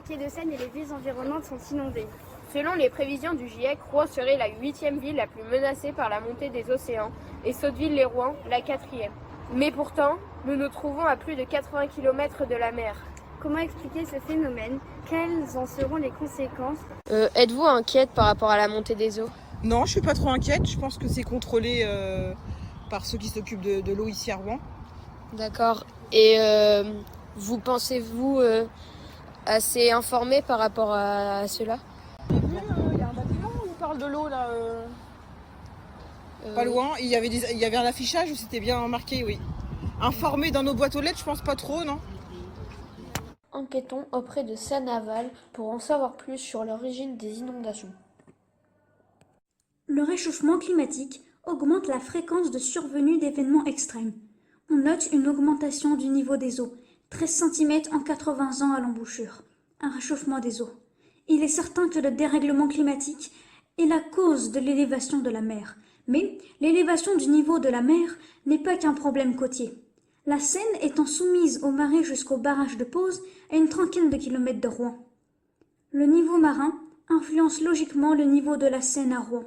quais de Seine et les villes environnantes sont inondées. Selon les prévisions du GIEC, Rouen serait la 8e ville la plus menacée par la montée des océans et Sotteville-lès-Rouen la 4e. Mais pourtant, nous nous trouvons à plus de 80 km de la mer. Comment expliquer ce phénomène? Quelles en seront les conséquences? Êtes-vous inquiète par rapport à la montée des eaux? Non, je suis pas trop inquiète. Je pense que c'est contrôlé par ceux qui s'occupent de l'eau ici à Rouen. D'accord. Et vous pensez-vous assez informé par rapport à cela? Il y a un bâtiment où on parle de l'eau là. Pas loin. Il y avait un affichage où c'était bien marqué, oui. Informé dans nos boîtes aux lettres, je pense pas trop, non? Enquêtons auprès de Seine-Aval pour en savoir plus sur l'origine des inondations. Le réchauffement climatique augmente la fréquence de survenue d'événements extrêmes. On note une augmentation du niveau des eaux, 13 cm en 80 ans à l'embouchure, un réchauffement des eaux. Il est certain que le dérèglement climatique est la cause de l'élévation de la mer, mais l'élévation du niveau de la mer n'est pas qu'un problème côtier. La Seine étant soumise aux marées jusqu'au barrage de Pose à une trentaine de kilomètres de Rouen. Le niveau marin influence logiquement le niveau de la Seine à Rouen.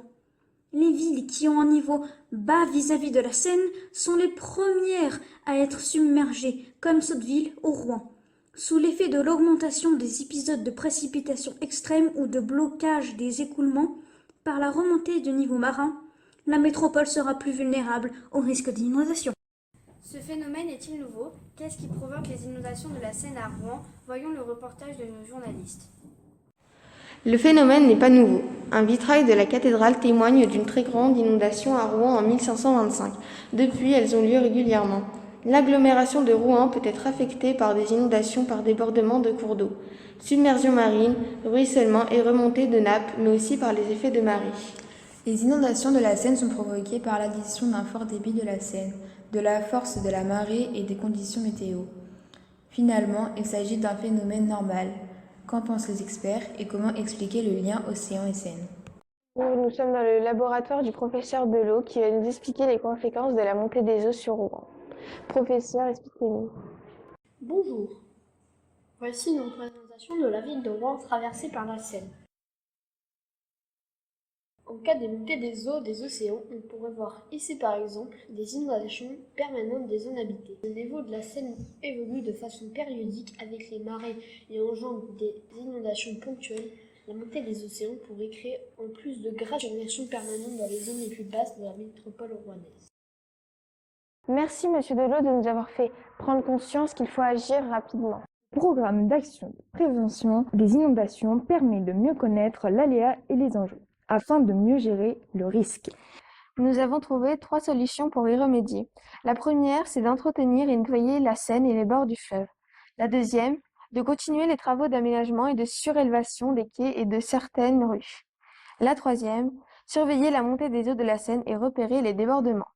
Les villes qui ont un niveau bas vis-à-vis de la Seine sont les premières à être submergées, comme Sotteville ou Rouen. Sous l'effet de l'augmentation des épisodes de précipitations extrêmes ou de blocage des écoulements par la remontée du niveau marin, la métropole sera plus vulnérable au risque d'inondation. Ce phénomène est-il nouveau? Qu'est-ce qui provoque les inondations de la Seine à Rouen? Voyons le reportage de nos journalistes. Le phénomène n'est pas nouveau. Un vitrail de la cathédrale témoigne d'une très grande inondation à Rouen en 1525. Depuis, elles ont lieu régulièrement. L'agglomération de Rouen peut être affectée par des inondations par débordement de cours d'eau, submersion marine, ruissellement et remontée de nappes, mais aussi par les effets de marée. Les inondations de la Seine sont provoquées par l'addition d'un fort débit de la Seine, de la force de la marée et des conditions météo. Finalement, il s'agit d'un phénomène normal. Qu'en pensent les experts et comment expliquer le lien océan et Seine? Nous sommes dans le laboratoire du professeur Delot qui va nous expliquer les conséquences de la montée des eaux sur Rouen. Professeur, expliquez-nous. Bonjour. Voici une représentation de la ville de Rouen traversée par la Seine. En cas de montée des eaux des océans, on pourrait voir ici par exemple des inondations permanentes des zones habitées. Le niveau de la Seine évolue de façon périodique avec les marées et engendre des inondations ponctuelles. La montée des océans pourrait créer en plus de graves inondations permanentes dans les zones les plus basses de la métropole rouennaise. Merci Monsieur Delot de nous avoir fait prendre conscience qu'il faut agir rapidement. Le programme d'action de prévention des inondations permet de mieux connaître l'aléa et les enjeux, afin de mieux gérer le risque. Nous avons trouvé 3 solutions pour y remédier. La première, c'est d'entretenir et nettoyer la Seine et les bords du fleuve. La deuxième, de continuer les travaux d'aménagement et de surélévation des quais et de certaines rues. La troisième, surveiller la montée des eaux de la Seine et repérer les débordements.